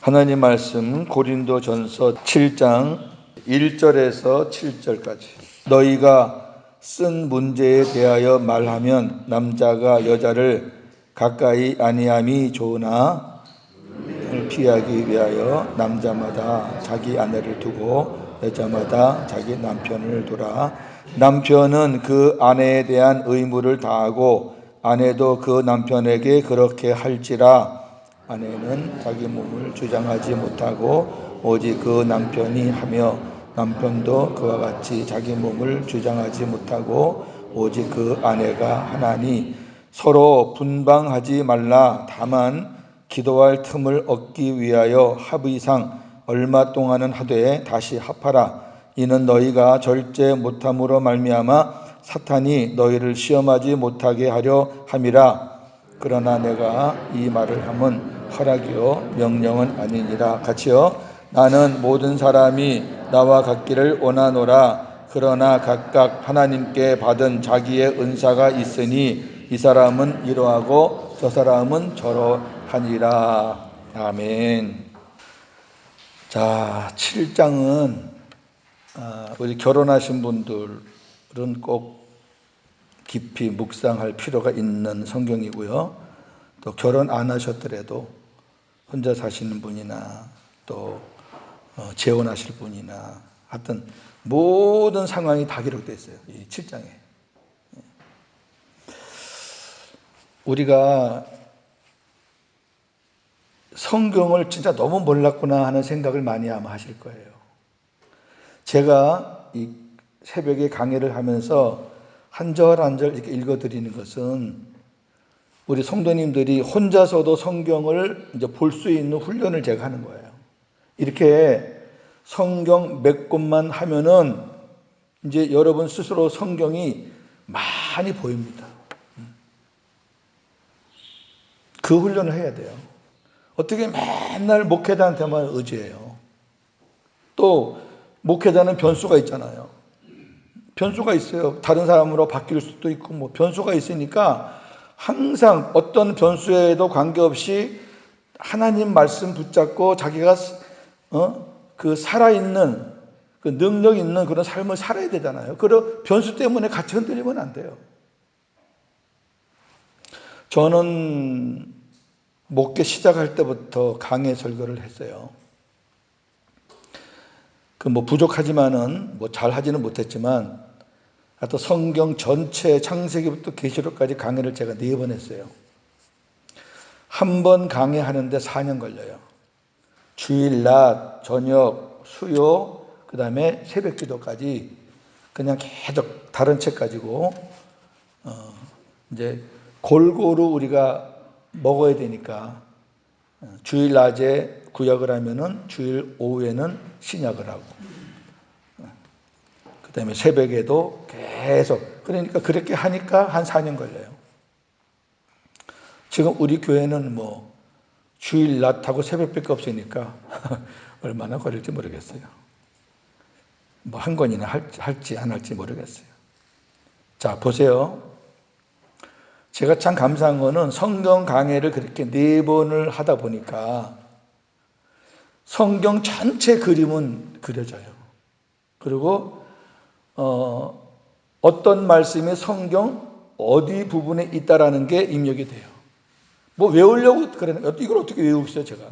하나님 말씀 고린도전서 7장 1절에서 7절까지. 너희가 쓴 문제에 대하여 말하면 남자가 여자를 가까이 아니함이 좋으나 피하기 위하여 남자마다 자기 아내를 두고 여자마다 자기 남편을 두라. 남편은 그 아내에 대한 의무를 다하고 아내도 그 남편에게 그렇게 할지라. 아내는 자기 몸을 주장하지 못하고 오직 그 남편이 하며 남편도 그와 같이 자기 몸을 주장하지 못하고 오직 그 아내가 하나니 서로 분방하지 말라. 다만 기도할 틈을 얻기 위하여 합의상 얼마 동안은 하되 다시 합하라. 이는 너희가 절제 못함으로 말미암아 사탄이 너희를 시험하지 못하게 하려 함이라. 그러나 내가 이 말을 함은 허락이요 명령은 아니니라. 같이요. 나는 모든 사람이 나와 같기를 원하노라. 그러나 각각 하나님께 받은 자기의 은사가 있으니 이 사람은 이러하고 저 사람은 저러하니라. 아멘. 자, 7장은 우리 결혼하신 분들은 꼭 깊이 묵상할 필요가 있는 성경이고요. 또 결혼 안 하셨더라도 혼자 사시는 분이나 또 재혼하실 분이나 하여튼 모든 상황이 다 기록되어 있어요. 이 7장에. 우리가 성경을 진짜 너무 몰랐구나 하는 생각을 많이 아마 하실 거예요. 제가 이 새벽에 강의를 하면서 한 절 한 절 이렇게 읽어드리는 것은 우리 성도님들이 혼자서도 성경을 이제 볼 수 있는 훈련을 제가 하는 거예요. 이렇게 성경 몇 곳만 하면은 이제 여러분 스스로 성경이 많이 보입니다. 그 훈련을 해야 돼요. 어떻게 맨날 목회자한테만 의지해요. 또 목회자는 변수가 있잖아요. 변수가 있어요. 다른 사람으로 바뀔 수도 있고 뭐 변수가 있으니까 항상 어떤 변수에도 관계없이 하나님 말씀 붙잡고 자기가 그 살아있는 그 능력 있는 그런 삶을 살아야 되잖아요. 그런 변수 때문에 같이 흔들리면 안 돼요. 저는 목회 시작할 때부터 강해 설교를 했어요. 그 뭐 부족하지만은 뭐 잘하지는 못했지만 하여튼 성경 전체 창세기부터 계시록까지 강해를 제가 4번 했어요. 한 번 강해하는데 4년 걸려요. 주일, 낮, 저녁, 수요, 그 다음에 새벽 기도까지 그냥 계속 다른 책 가지고 이제 골고루 우리가 먹어야 되니까 주일 낮에 구약을 하면은 주일 오후에는 신약을 하고 그 다음에 새벽에도 계속 그러니까 그렇게 하니까 한 4년 걸려요. 지금 우리 교회는 뭐 주일 낮하고 새벽밖에 없으니까 얼마나 걸릴지 모르겠어요. 뭐 한 권이나 할지 안 할지 모르겠어요. 자, 보세요. 제가 참 감사한 거는 성경 강해를 그렇게 4번을 하다 보니까 성경 전체 그림은 그려져요. 그리고 어떤 말씀이 성경 어디 부분에 있다라는 게 입력이 돼요. 뭐 외우려고 그러는 이걸 어떻게 외우겠어요, 제가?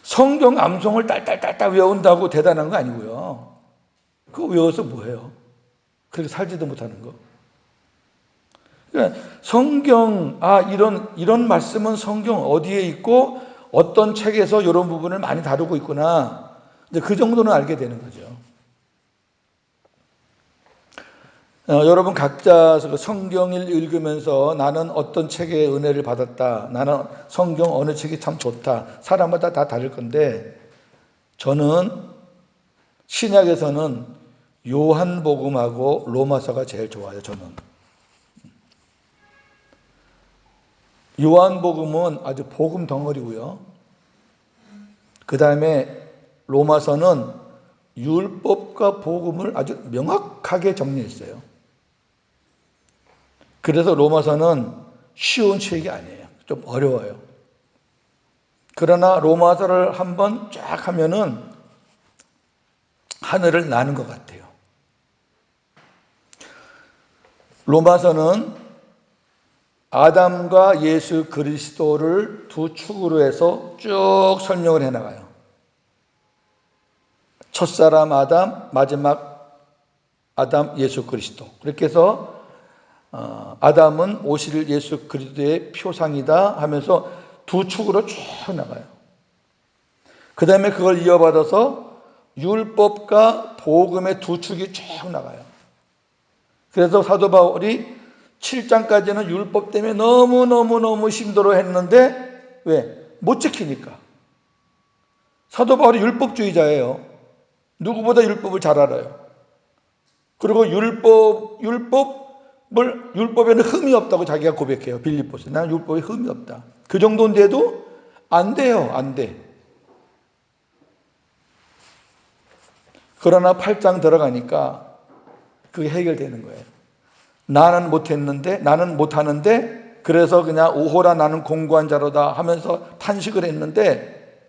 성경 암송을 딸딸딸딸 외운다고 대단한 거 아니고요. 그거 외워서 뭐해요? 그렇게 살지도 못하는 거. 그러니까 성경, 이런 말씀은 성경 어디에 있고 어떤 책에서 이런 부분을 많이 다루고 있구나. 이제 그 정도는 알게 되는 거죠. 여러분 각자 성경을 읽으면서 나는 어떤 책의 은혜를 받았다. 나는 성경 어느 책이 참 좋다. 사람마다 다 다를 건데 저는 신약에서는 요한복음하고 로마서가 제일 좋아요. 저는. 요한복음은 아주 복음 덩어리고요. 그 다음에 로마서는 율법과 복음을 아주 명확하게 정리했어요. 그래서 로마서는 쉬운 책이 아니에요. 좀 어려워요. 그러나 로마서를 한번 쫙 하면은 하늘을 나는 것 같아요. 로마서는 아담과 예수 그리스도를 두 축으로 해서 쭉 설명을 해나가요. 첫사람 아담, 마지막 아담 예수 그리스도. 그렇게 해서 아담은 오실 예수 그리스도의 표상이다 하면서 두 축으로 쭉 나가요. 그 다음에 그걸 이어받아서 율법과 복음의 두 축이 쭉 나가요. 그래서 사도 바울이 7장까지는 율법 때문에 너무 힘들어 했는데 왜? 못 지키니까. 사도 바울이 율법주의자예요. 누구보다 율법을 잘 알아요. 그리고 율법에는 흠이 없다고 자기가 고백해요. 빌립보서. 나는 율법에 흠이 없다. 그 정도인데도 안 돼요. 안 돼. 그러나 8장 들어가니까 그게 해결되는 거예요. 나는 못하는데 그래서 그냥 오호라 나는 공고한 자로다 하면서 탄식을 했는데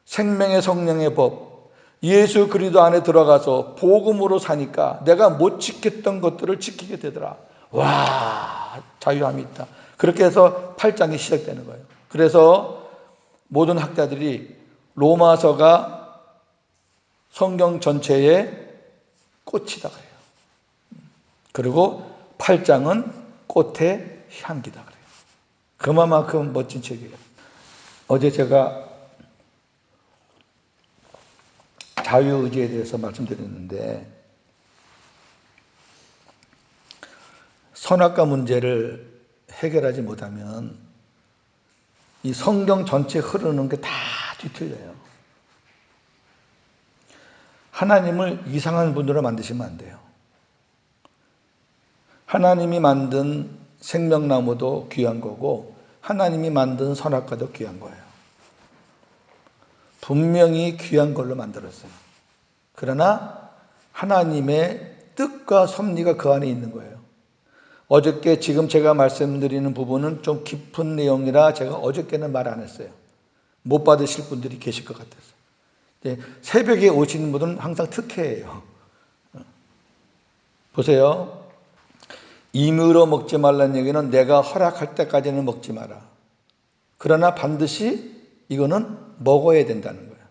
생명의 성령의 법 예수 그리스도 안에 들어가서 복음으로 사니까 내가 못 지켰던 것들을 지키게 되더라. 와, 자유함이 있다. 그렇게 해서 8장이 시작되는 거예요. 그래서 모든 학자들이 로마서가 성경 전체의 꽃이다 그래요. 그리고 8장은 꽃의 향기다 그래요. 그만큼 멋진 책이에요. 어제 제가 자유의지에 대해서 말씀드렸는데 선악과 문제를 해결하지 못하면 이 성경 전체 흐르는 게 다 뒤틀려요. 하나님을 이상한 분으로 만드시면 안 돼요. 하나님이 만든 생명나무도 귀한 거고 하나님이 만든 선악과도 귀한 거예요. 분명히 귀한 걸로 만들었어요. 그러나 하나님의 뜻과 섭리가 그 안에 있는 거예요. 어저께 지금 제가 말씀드리는 부분은 좀 깊은 내용이라 제가 어저께는 말 안 했어요. 못 받으실 분들이 계실 것 같아서. 새벽에 오시는 분은 항상 특혜예요. 보세요. 임의로 먹지 말라는 얘기는 내가 허락할 때까지는 먹지 마라. 그러나 반드시 이거는 먹어야 된다는 거예요.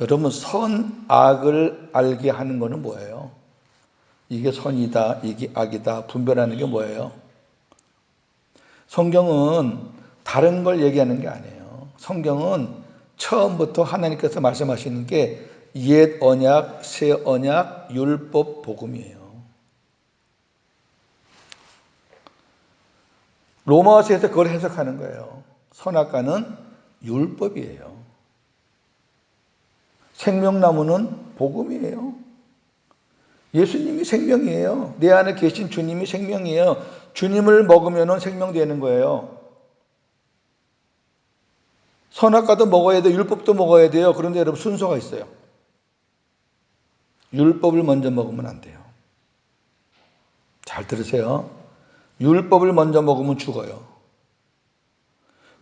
여러분 선악을 알게 하는 거는 뭐예요? 이게 선이다, 이게 악이다 분별하는 게 뭐예요? 성경은 다른 걸 얘기하는 게 아니에요. 성경은 처음부터 하나님께서 말씀하시는 게 옛 언약, 새 언약, 율법, 복음이에요. 로마서에서 그걸 해석하는 거예요. 선악과는 율법이에요. 생명나무는 복음이에요. 예수님이 생명이에요. 내 안에 계신 주님이 생명이에요. 주님을 먹으면 생명되는 거예요. 선악과도 먹어야 돼요. 율법도 먹어야 돼요. 그런데 여러분 순서가 있어요. 율법을 먼저 먹으면 안 돼요. 잘 들으세요. 율법을 먼저 먹으면 죽어요.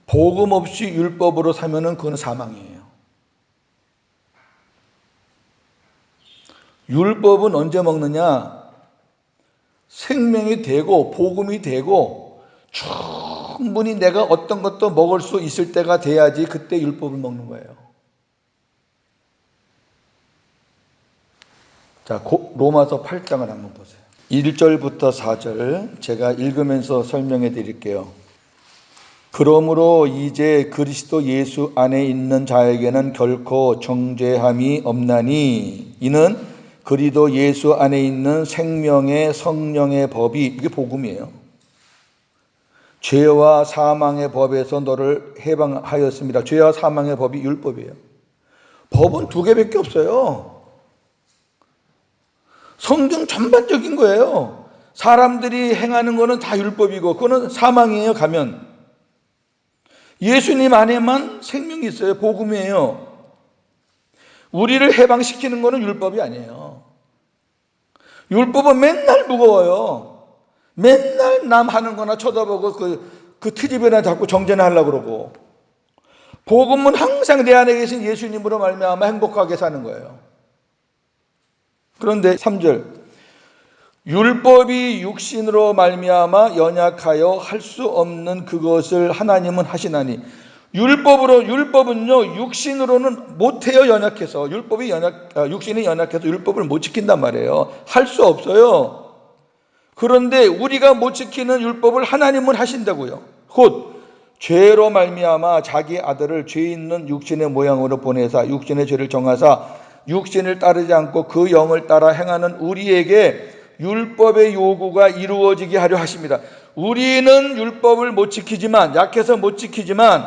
복음 없이 율법으로 사면은 그건 사망이에요. 율법은 언제 먹느냐? 생명이 되고 복음이 되고 충분히 내가 어떤 것도 먹을 수 있을 때가 돼야지 그때 율법을 먹는 거예요. 자, 로마서 8장을 한번 보세요. 1절부터 4절 제가 읽으면서 설명해 드릴게요. 그러므로 이제 그리스도 예수 안에 있는 자에게는 결코 정죄함이 없나니 이는 그리스도 예수 안에 있는 생명의 성령의 법이 이게 복음이에요. 죄와 사망의 법에서 너를 해방하였습니다. 죄와 사망의 법이 율법이에요. 법은 두 개밖에 없어요. 성경 전반적인 거예요. 사람들이 행하는 거는 다 율법이고 그거는 사망이에요. 가면 예수님 안에만 생명이 있어요. 복음이에요. 우리를 해방시키는 거는 율법이 아니에요. 율법은 맨날 무거워요. 맨날 남 하는 거나 쳐다보고 그 트집에나 자꾸 정죄나 하려고 그러고 복음은 항상 내 안에 계신 예수님으로 말미암아 행복하게 사는 거예요. 그런데 3절 율법이 육신으로 말미암아 연약하여 할 수 없는 그것을 하나님은 하시나니 율법은요 육신으로는 못해요. 연약해서 육신이 연약해서 율법을 못 지킨단 말이에요. 할 수 없어요. 그런데 우리가 못 지키는 율법을 하나님은 하신다고요. 곧 죄로 말미암아 자기 아들을 죄 있는 육신의 모양으로 보내사 육신의 죄를 정하사 육신을 따르지 않고 그 영을 따라 행하는 우리에게 율법의 요구가 이루어지게 하려 하십니다. 우리는 율법을 못 지키지만, 약해서 못 지키지만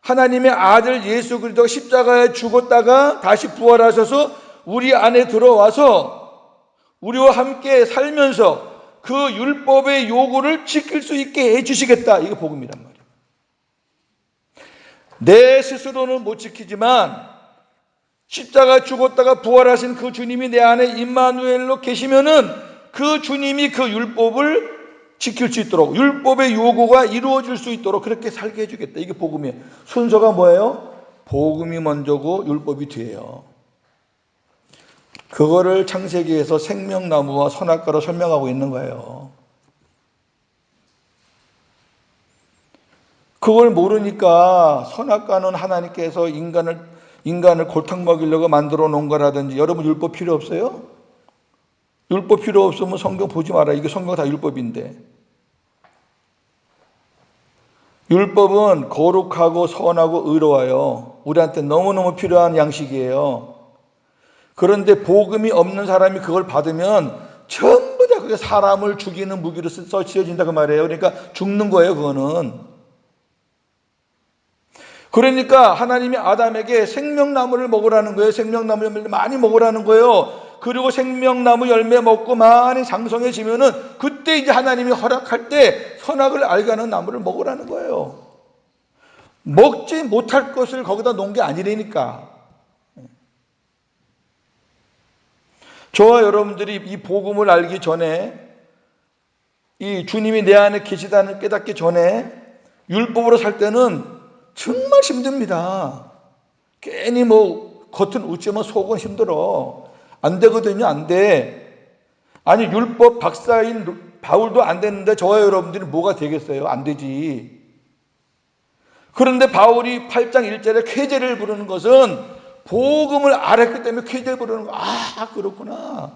하나님의 아들 예수 그리스도가 십자가에 죽었다가 다시 부활하셔서 우리 안에 들어와서 우리와 함께 살면서 그 율법의 요구를 지킬 수 있게 해주시겠다. 이게 복음이란 말이에요. 내 스스로는 못 지키지만 십자가 죽었다가 부활하신 그 주님이 내 안에 임마누엘로 계시면은 그 주님이 그 율법을 지킬 수 있도록 율법의 요구가 이루어질 수 있도록 그렇게 살게 해주겠다. 이게 복음이에요. 순서가 뭐예요? 복음이 먼저고 율법이 뒤에요. 그거를 창세기에서 생명나무와 선악과로 설명하고 있는 거예요. 그걸 모르니까 선악과는 하나님께서 인간을 골탕 먹이려고 만들어 놓은 거라든지. 여러분 율법 필요 없어요? 율법 필요 없으면 성경 보지 마라. 이게 성경 다 율법인데. 율법은 거룩하고 선하고 의로워요. 우리한테 너무너무 필요한 양식이에요. 그런데 복음이 없는 사람이 그걸 받으면 전부 다 그게 사람을 죽이는 무기로 쓰여진다고 말해요. 그러니까 죽는 거예요, 그거는. 그러니까 하나님이 아담에게 생명나무를 먹으라는 거예요. 생명나무 열매를 많이 먹으라는 거예요. 그리고 생명나무 열매 먹고 많이 장성해지면은 그때 이제 하나님이 허락할 때 선악을 알게 하는 나무를 먹으라는 거예요. 먹지 못할 것을 거기다 놓은 게 아니라니까. 저와 여러분들이 이 복음을 알기 전에, 이 주님이 내 안에 계시다는 깨닫기 전에 율법으로 살 때는 정말 힘듭니다. 괜히 뭐 겉은 웃지만 속은 힘들어. 안 되거든요. 안 돼. 아니 율법 박사인 바울도 안 되는데 저와 여러분들이 뭐가 되겠어요? 안 되지. 그런데 바울이 8장 1절에 쾌제를 부르는 것은 복음을 알았기 때문에 쾌제를 부르는 거. 아 그렇구나.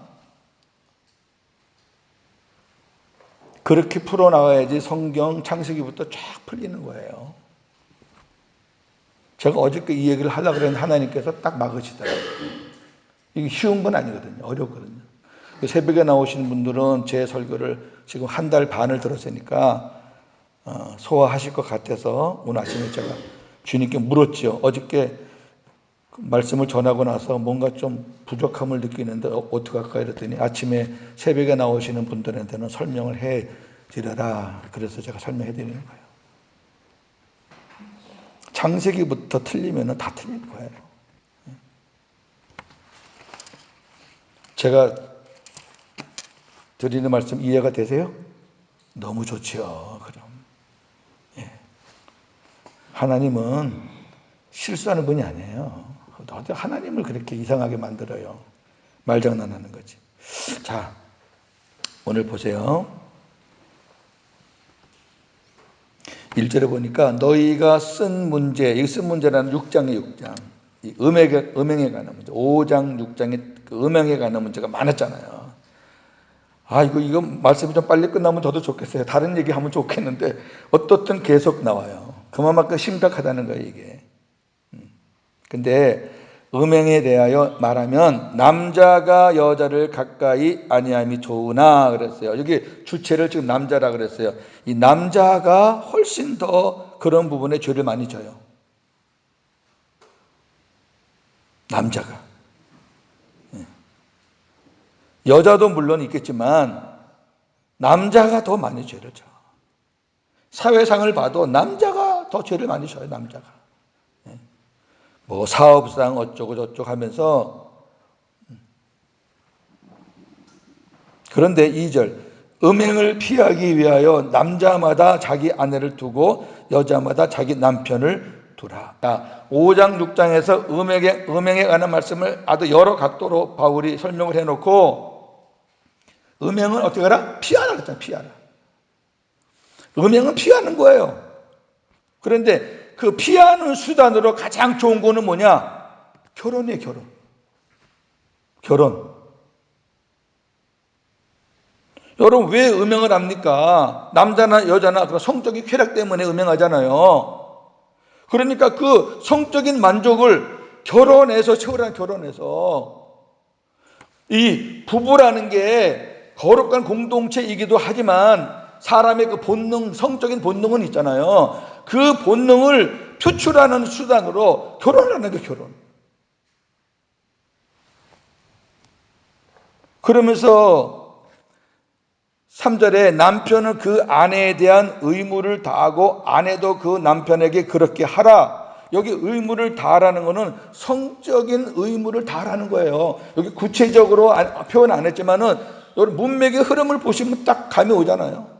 그렇게 풀어나가야지 성경 창세기부터 쫙 풀리는 거예요. 제가 어저께 이 얘기를 하려고 그랬는데 하나님께서 딱 막으시더라고요. 이게 쉬운 건 아니거든요. 어렵거든요. 새벽에 나오시는 분들은 제 설교를 지금 한 달 반을 들었으니까 소화하실 것 같아서 오늘 아침에 제가 주님께 물었죠. 어저께 말씀을 전하고 나서 뭔가 좀 부족함을 느끼는데 어떻게 할까 이랬더니 아침에 새벽에 나오시는 분들한테는 설명을 해 드려라. 그래서 제가 설명해 드리는 거예요. 창세기부터 틀리면 다 틀릴 거예요. 제가 드리는 말씀 이해가 되세요? 너무 좋죠. 그럼 하나님은 실수하는 분이 아니에요. 하나님을 그렇게 이상하게 만들어요. 말장난하는 거지. 자, 오늘 보세요. 1절에 보니까 너희가 쓴 문제, 이 쓴 문제라는 6장의 6장, 이 음행에 관한 문제, 5장 6장의 그 음행에 관한 문제가 많았잖아요. 아 이거 말씀이 좀 빨리 끝나면 저도 좋겠어요. 다른 얘기하면 좋겠는데 어떻든 계속 나와요. 그만큼 심각하다는 거예요 이게. 근데 음행에 대하여 말하면 남자가 여자를 가까이 아니함이 좋으나 그랬어요. 여기 주체를 지금 남자라 그랬어요. 이 남자가 훨씬 더 그런 부분에 죄를 많이 져요. 남자가. 여자도 물론 있겠지만 남자가 더 많이 죄를 져. 사회상을 봐도 남자가 더 죄를 많이 져요. 남자가. 뭐 사업상 어쩌고 저쩌고 하면서. 그런데 2절 음행을 피하기 위하여 남자마다 자기 아내를 두고 여자마다 자기 남편을 두라. 5장 6장에서 음행에 관한 말씀을 아주 여러 각도로 바울이 설명을 해놓고 음행은 어떻게 하라? 피하라 그랬잖아요. 피하라. 음행은 피하는 거예요. 그런데 그 피하는 수단으로 가장 좋은 거는 뭐냐? 결혼이에요. 결혼. 여러분 왜 음행을 합니까? 남자나 여자나 그 성적인 쾌락 때문에 음행하잖아요. 그러니까 그 성적인 만족을 결혼해서 채우라는, 결혼해서. 이 부부라는 게 거룩한 공동체이기도 하지만 사람의 그 본능, 성적인 본능은 있잖아요. 그 본능을 표출하는 수단으로 결혼을 하는 게 결혼. 그러면서 3절에 남편은 그 아내에 대한 의무를 다하고 아내도 그 남편에게 그렇게 하라. 여기 의무를 다하라는 것은 성적인 의무를 다하라는 거예요. 여기 구체적으로 표현 안 했지만은 여러분 문맥의 흐름을 보시면 딱 감이 오잖아요.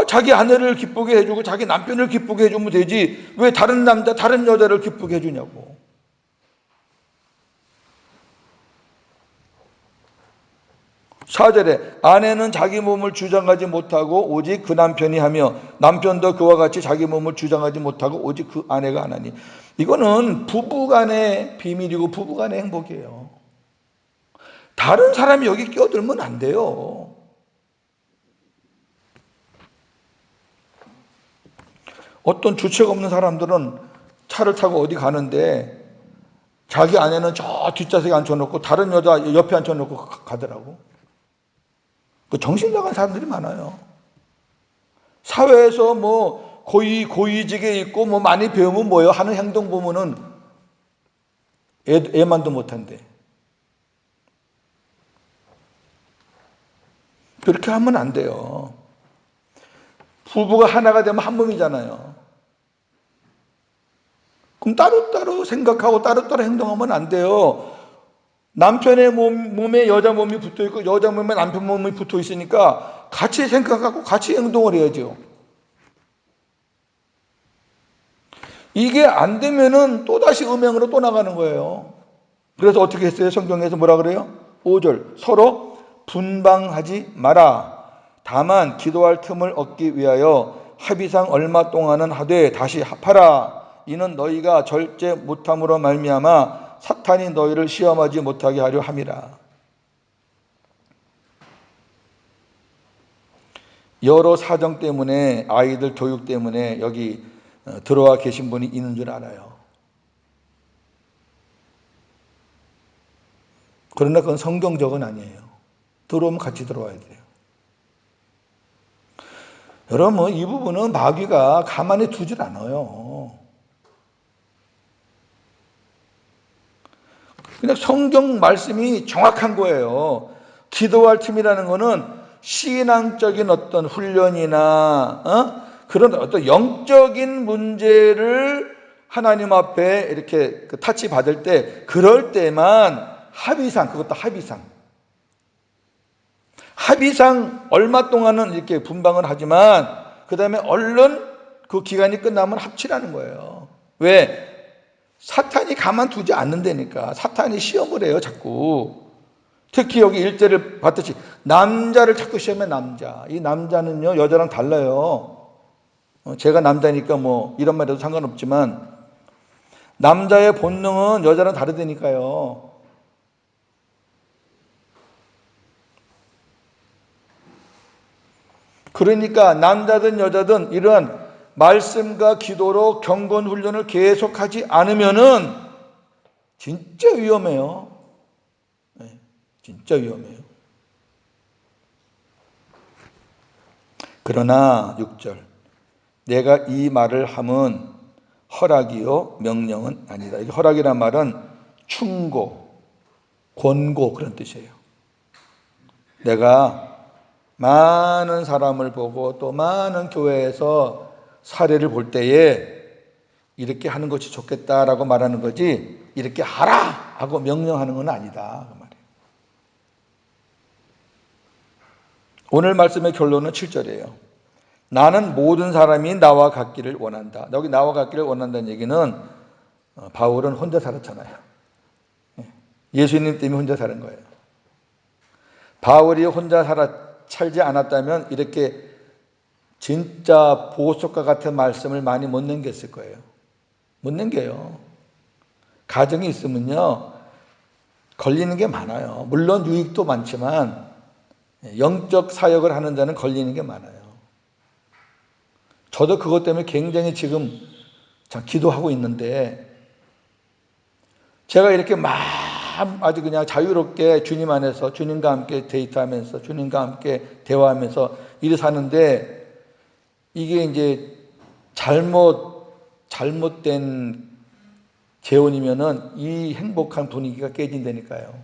자기 아내를 기쁘게 해주고 자기 남편을 기쁘게 해주면 되지 왜 다른 남자 다른 여자를 기쁘게 해주냐고. 4절에 아내는 자기 몸을 주장하지 못하고 오직 그 남편이 하며 남편도 그와 같이 자기 몸을 주장하지 못하고 오직 그 아내가 하나니. 이거는 부부간의 비밀이고 부부간의 행복이에요. 다른 사람이 여기 끼어들면 안 돼요. 어떤 주책 없는 사람들은 차를 타고 어디 가는데 자기 아내는 저 뒷좌석에 앉혀놓고 다른 여자 옆에 앉혀놓고 가더라고. 그 정신 나간 사람들이 많아요. 사회에서 뭐 고위직에 있고 뭐 많이 배우면 뭐예요? 하는 행동 보면은 애만도 못한대. 그렇게 하면 안 돼요. 부부가 하나가 되면 한 몸이잖아요. 그럼 따로따로 생각하고 따로따로 행동하면 안 돼요. 남편의 몸에 여자 몸이 붙어 있고 여자 몸에 남편 몸이 붙어 있으니까 같이 생각하고 같이 행동을 해야죠. 이게 안 되면은 또다시 음행으로 또 나가는 거예요. 그래서 어떻게 했어요? 성경에서 뭐라 그래요? 5절 서로 분방하지 마라. 다만 기도할 틈을 얻기 위하여 합의상 얼마 동안은 하되 다시 합하라. 이는 너희가 절제 못함으로 말미암아 사탄이 너희를 시험하지 못하게 하려 함이라. 여러 사정 때문에 아이들 교육 때문에 여기 들어와 계신 분이 있는 줄 알아요. 그러나 그건 성경적은 아니에요. 들어오면 같이 들어와야 돼요. 여러분 이 부분은 마귀가 가만히 두질 않아요. 그냥 성경 말씀이 정확한 거예요. 기도할 틈이라는 것은 신앙적인 어떤 훈련이나 그런 어떤 영적인 문제를 하나님 앞에 이렇게 타치 받을 때 그럴 때만 합의상, 그것도 합의상 얼마 동안은 이렇게 분방을 하지만 그 다음에 얼른 그 기간이 끝나면 합치라는 거예요. 왜? 사탄이 가만두지 않는다니까. 사탄이 시험을 해요 자꾸. 특히 여기 일제를 봤듯이 남자를 자꾸 시험해. 남자, 이 남자는요 여자랑 달라요. 제가 남자니까 뭐 이런 말해도 상관없지만 남자의 본능은 여자랑 다르다니까요. 그러니까 남자든 여자든 이러한 말씀과 기도로 경건 훈련을 계속하지 않으면은 진짜 위험해요. 진짜 위험해요. 그러나 6절 내가 이 말을 함은 허락이요 명령은 아니다. 이 허락이란 말은 충고, 권고 그런 뜻이에요. 내가 많은 사람을 보고 또 많은 교회에서 사례를 볼 때에 이렇게 하는 것이 좋겠다라고 말하는 거지 이렇게 하라 하고 명령하는 건 아니다 그 말이에요. 오늘 말씀의 결론은 7절이에요. 나는 모든 사람이 나와 같기를 원한다. 여기 나와 같기를 원한다는 얘기는 바울은 혼자 살았잖아요. 예수님 때문에 혼자 사는 거예요. 바울이 혼자 살지 않았다면 이렇게 진짜 보석과 같은 말씀을 많이 못 남겼을 거예요. 못 남겨요. 가정이 있으면요 걸리는 게 많아요. 물론 유익도 많지만 영적 사역을 하는 자는 걸리는 게 많아요. 저도 그것 때문에 굉장히 지금 기도하고 있는데, 제가 이렇게 아주 그냥 자유롭게 주님 안에서 주님과 함께 데이트하면서 주님과 함께 대화하면서 일을 사는데, 이게 이제 잘못된 재혼이면은 이 행복한 분위기가 깨진다니까요.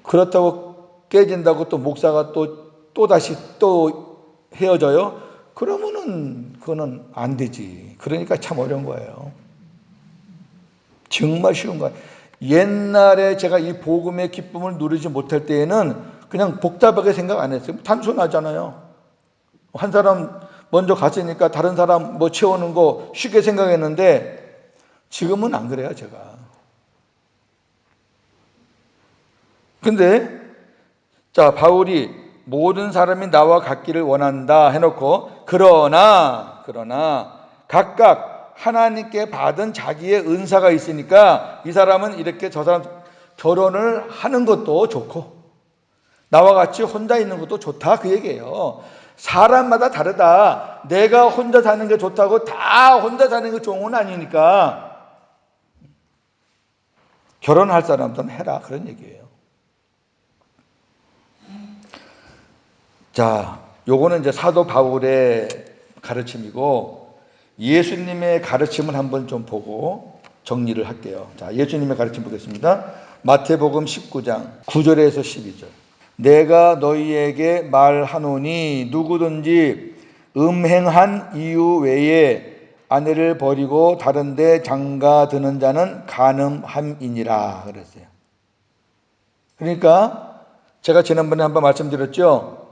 그렇다고 깨진다고 또 목사가 또 다시 헤어져요? 그러면은 그거는 안 되지. 그러니까 참 어려운 거예요. 정말 쉬운 거예요. 옛날에 제가 이 복음의 기쁨을 누리지 못할 때에는 그냥 복잡하게 생각 안 했어요. 단순하잖아요. 한 사람 먼저 갔으니까 다른 사람 채우는 거 쉽게 생각했는데, 지금은 안 그래요, 제가. 근데 바울이 모든 사람이 나와 같기를 원한다 해놓고, 그러나 각각 하나님께 받은 자기의 은사가 있으니까 이 사람은 이렇게 저 사람 결혼을 하는 것도 좋고 나와 같이 혼자 있는 것도 좋다, 그 얘기예요. 사람마다 다르다. 내가 혼자 사는 게 좋다고 다 혼자 사는 게 좋은 건 아니니까 결혼할 사람들은 해라, 그런 얘기예요. 자, 요거는 이제 사도 바울의 가르침이고, 예수님의 가르침을 한번 좀 보고 정리를 할게요. 자, 예수님의 가르침 보겠습니다. 마태복음 19장 9절에서 12절. 내가 너희에게 말하노니 누구든지 음행한 이유 외에 아내를 버리고 다른 데 장가 드는 자는 간음함이니라 그랬어요. 그러니까 제가 지난번에 한번 말씀드렸죠.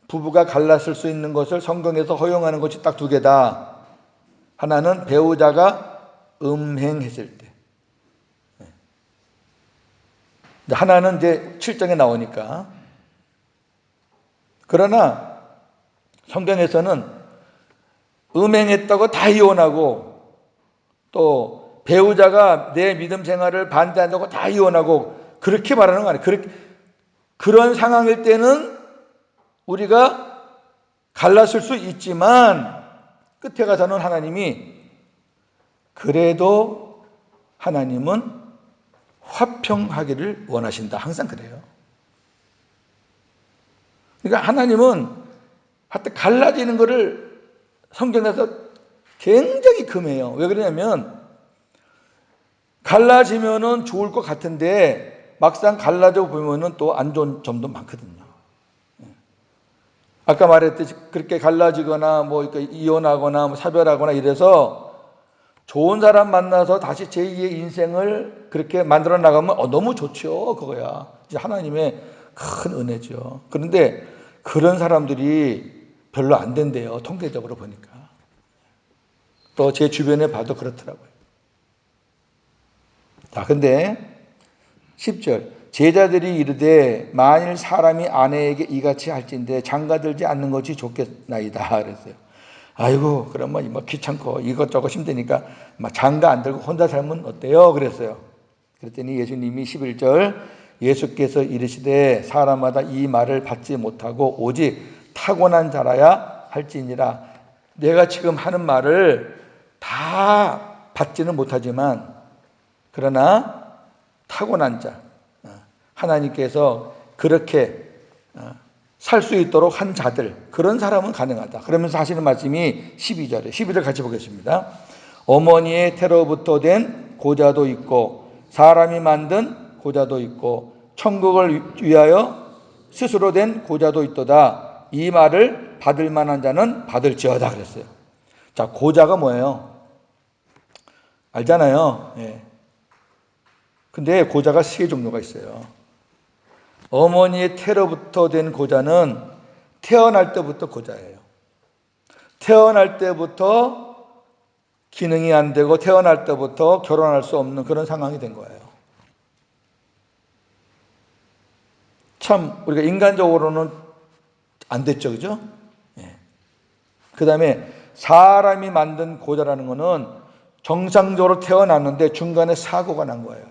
부부가 갈라설 수 있는 것을 성경에서 허용하는 것이 딱 두 개다. 하나는 배우자가 음행했을 때, 하나는 이제 7장에 나오니까. 그러나 성경에서는 음행했다고 다 이혼하고, 또 배우자가 내 믿음 생활을 반대한다고 다 이혼하고, 그렇게 말하는 거 아니에요. 그런 상황일 때는 우리가 갈랐을 수 있지만, 끝에 가서는 하나님이 그래도 하나님은 화평하기를 원하신다. 항상 그래요. 그러니까 하나님은 하여튼 갈라지는 것을 성경에서 굉장히 금해요. 왜 그러냐면 갈라지면은 좋을 것 같은데 막상 갈라져 보면은 또 안 좋은 점도 많거든요. 아까 말했듯이 그렇게 갈라지거나 이혼하거나 사별하거나 이래서 좋은 사람 만나서 다시 제2의 인생을 그렇게 만들어 나가면 너무 좋죠. 그거야 이제 하나님의 큰 은혜죠. 그런데 그런 사람들이 별로 안 된대요. 통계적으로 보니까. 또 제 주변에 봐도 그렇더라고요. 자, 근데 10절 제자들이 이르되 만일 사람이 아내에게 이같이 할진대 장가들지 않는 것이 좋겠나이다 그랬어요. 아이고 그러면 귀찮고 이것저것 힘드니까 장가 안 들고 혼자 살면 어때요? 그랬어요. 그랬더니 예수님이 11절 예수께서 이르시되 사람마다 이 말을 받지 못하고 오직 타고난 자라야 할지니라. 내가 지금 하는 말을 다 받지는 못하지만 그러나 타고난 자, 하나님께서 그렇게 살 수 있도록 한 자들, 그런 사람은 가능하다. 그러면서 하시는 말씀이 12절 같이 보겠습니다. 어머니의 태로부터 된 고자도 있고 사람이 만든 고자도 있고 천국을 위하여 스스로 된 고자도 있도다. 이 말을 받을 만한 자는 받을지어다 그랬어요. 자, 고자가 뭐예요? 알잖아요. 예. 근데 고자가 세 종류가 있어요. 어머니의 태로부터 된 고자는 태어날 때부터 고자예요. 태어날 때부터 기능이 안 되고 태어날 때부터 결혼할 수 없는 그런 상황이 된 거예요. 참 우리가 인간적으로는 안 됐죠, 그죠? 예. 그 다음에 사람이 만든 고자라는 거는 정상적으로 태어났는데 중간에 사고가 난 거예요.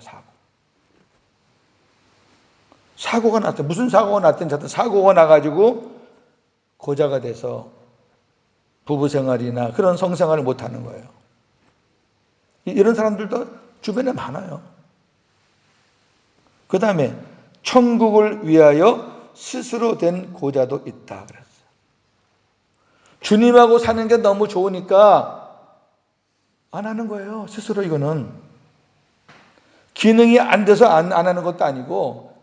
사고가 났어요. 무슨 사고가 났든 자든 사고가 나가지고 고자가 돼서 부부 생활이나 그런 성생활을 못하는 거예요. 이런 사람들도 주변에 많아요. 그 다음에 천국을 위하여 스스로 된 고자도 있다 그랬어요. 주님하고 사는 게 너무 좋으니까 안 하는 거예요. 스스로. 이거는 기능이 안 돼서 안 하는 것도 아니고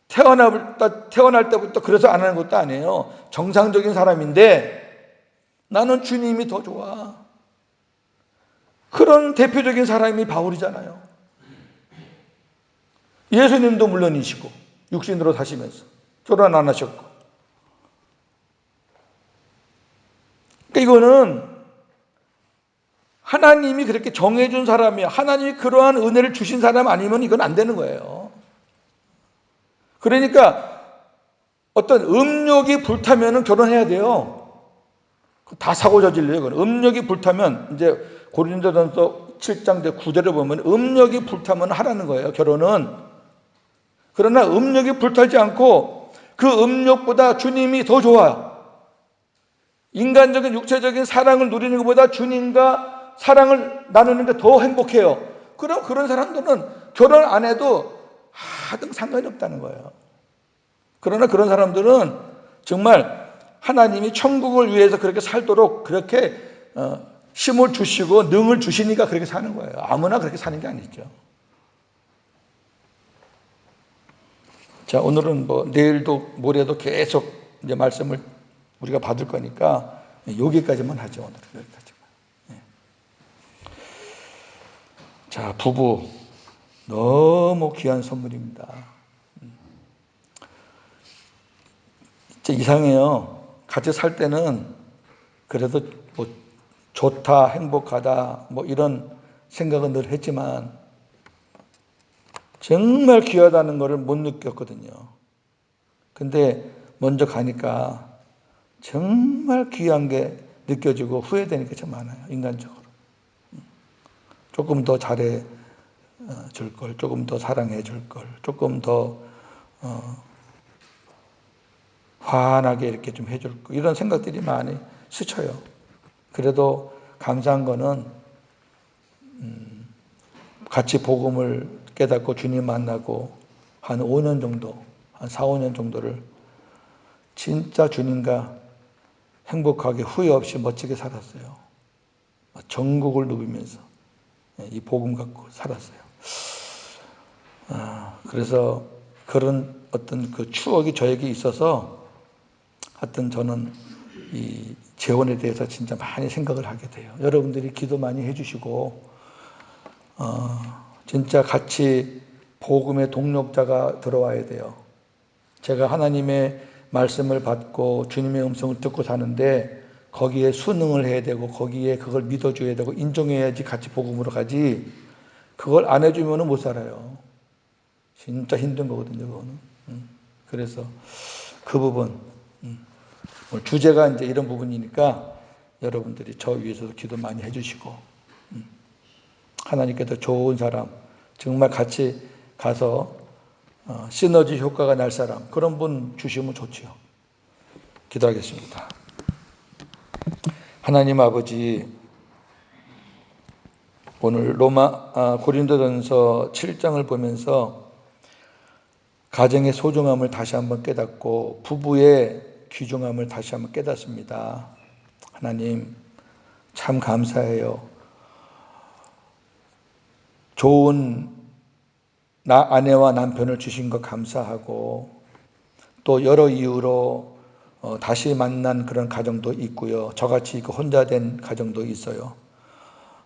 태어날 때부터 그래서 안 하는 것도 아니에요. 정상적인 사람인데 나는 주님이 더 좋아. 그런 대표적인 사람이 바울이잖아요. 예수님도 물론이시고 육신으로 사시면서 결혼 안 하셨고. 그러니까 이거는 하나님이 그렇게 정해준 사람이야. 하나님이 그러한 은혜를 주신 사람 아니면 이건 안 되는 거예요. 그러니까 어떤 음욕이 불타면 결혼해야 돼요. 다 사고 저질러요. 음욕이 불타면 이제 고린도전서 7장 9절을 보면 음욕이 불타면 하라는 거예요. 결혼은. 그러나 음욕이 불타지 않고 그 음욕보다 주님이 더 좋아요. 인간적인 육체적인 사랑을 누리는 것보다 주님과 사랑을 나누는 게 더 행복해요. 그럼 그런 사람들은 결혼 안 해도 하등 상관이 없다는 거예요. 그러나 그런 사람들은 정말 하나님이 천국을 위해서 그렇게 살도록 그렇게 힘을 주시고 능을 주시니까 그렇게 사는 거예요. 아무나 그렇게 사는 게 아니죠. 자, 오늘은 내일도 모레도 계속 이제 말씀을 우리가 받을 거니까 여기까지만 하죠. 오늘 여기까지만. 네. 자, 부부 너무 귀한 선물입니다. 진짜 이상해요. 같이 살 때는 그래도 좋다, 행복하다, 이런 생각은 늘 했지만 정말 귀하다는 것을 못 느꼈거든요. 근데 먼저 가니까 정말 귀한 게 느껴지고 후회되는 게 참 많아요. 인간적으로. 조금 더 잘해 줄 걸, 조금 더 사랑해 줄 걸, 조금 더 환하게 이렇게 좀 해줄 걸, 이런 생각들이 많이 스쳐요. 그래도 감사한 거는 같이 복음을 깨닫고 주님 만나고 한 5년 정도, 한 4, 5년 정도를 진짜 주님과 행복하게 후회 없이 멋지게 살았어요. 전국을 누비면서 이 복음 갖고 살았어요. 그래서 그런 어떤 그 추억이 저에게 있어서 하여튼 저는 이 재혼에 대해서 진짜 많이 생각을 하게 돼요. 여러분들이 기도 많이 해주시고 진짜 같이 복음의 동력자가 들어와야 돼요. 제가 하나님의 말씀을 받고 주님의 음성을 듣고 사는데 거기에 순응을 해야 되고 거기에 그걸 믿어줘야 되고 인정해야지 같이 복음으로 가지. 그걸 안 해주면 못 살아요. 진짜 힘든 거거든요, 그거는. 그래서 그 부분, 오늘 주제가 이제 이런 부분이니까 여러분들이 저 위해서도 기도 많이 해주시고, 하나님께도 좋은 사람, 정말 같이 가서 시너지 효과가 날 사람, 그런 분 주시면 좋지요. 기도하겠습니다. 하나님 아버지, 오늘 고린도전서 7장을 보면서 가정의 소중함을 다시 한번 깨닫고 부부의 귀중함을 다시 한번 깨닫습니다. 하나님 참 감사해요. 좋은 아내와 남편을 주신 것 감사하고 또 여러 이유로 다시 만난 그런 가정도 있고요. 저같이 혼자 된 가정도 있어요.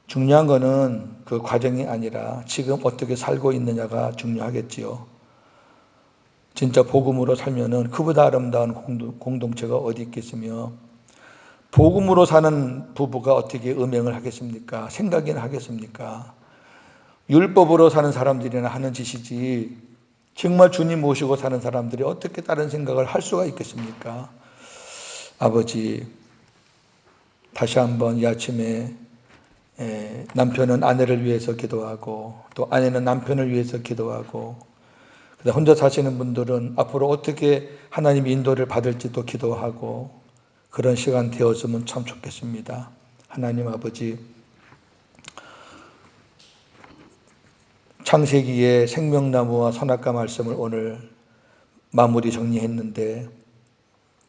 중요한 거는 그 과정이 아니라 지금 어떻게 살고 있느냐가 중요하겠지요. 진짜 복음으로 살면은 그보다 아름다운 공동체가 어디 있겠으며, 복음으로 사는 부부가 어떻게 음행을 하겠습니까? 생각이나 하겠습니까? 율법으로 사는 사람들이나 하는 짓이지, 정말 주님 모시고 사는 사람들이 어떻게 다른 생각을 할 수가 있겠습니까? 아버지, 다시 한번 이 아침에 남편은 아내를 위해서 기도하고, 또 아내는 남편을 위해서 기도하고, 혼자 사시는 분들은 앞으로 어떻게 하나님의 인도를 받을지도 기도하고, 그런 시간 되었으면 참 좋겠습니다. 하나님 아버지, 창세기의 생명나무와 선악과 말씀을 오늘 마무리 정리했는데,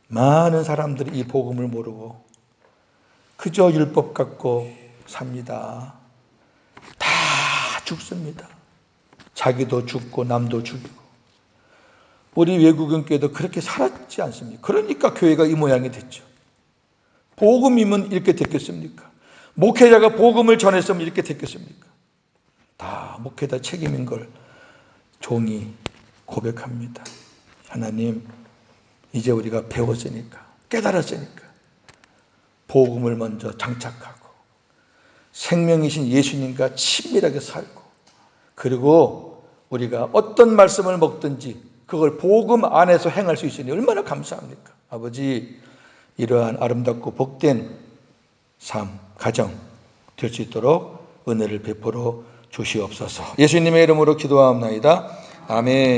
많은 사람들이 이 복음을 모르고 그저 율법 갖고 삽니다. 다 죽습니다. 자기도 죽고 남도 죽이고. 우리 외국인 교회도 그렇게 살았지 않습니까? 그러니까 교회가 이 모양이 됐죠. 복음이면 이렇게 됐겠습니까? 목회자가 복음을 전했으면 이렇게 됐겠습니까? 다 목회자 책임인 걸 종이 고백합니다. 하나님, 이제 우리가 배웠으니까, 깨달았으니까 복음을 먼저 장착하고 생명이신 예수님과 친밀하게 살고, 그리고 우리가 어떤 말씀을 먹든지 그걸 복음 안에서 행할 수 있으니 얼마나 감사합니까? 아버지, 이러한 아름답고 복된 삶, 가정 될 수 있도록 은혜를 베풀어 주시옵소서. 예수님의 이름으로 기도하옵나이다. 아멘.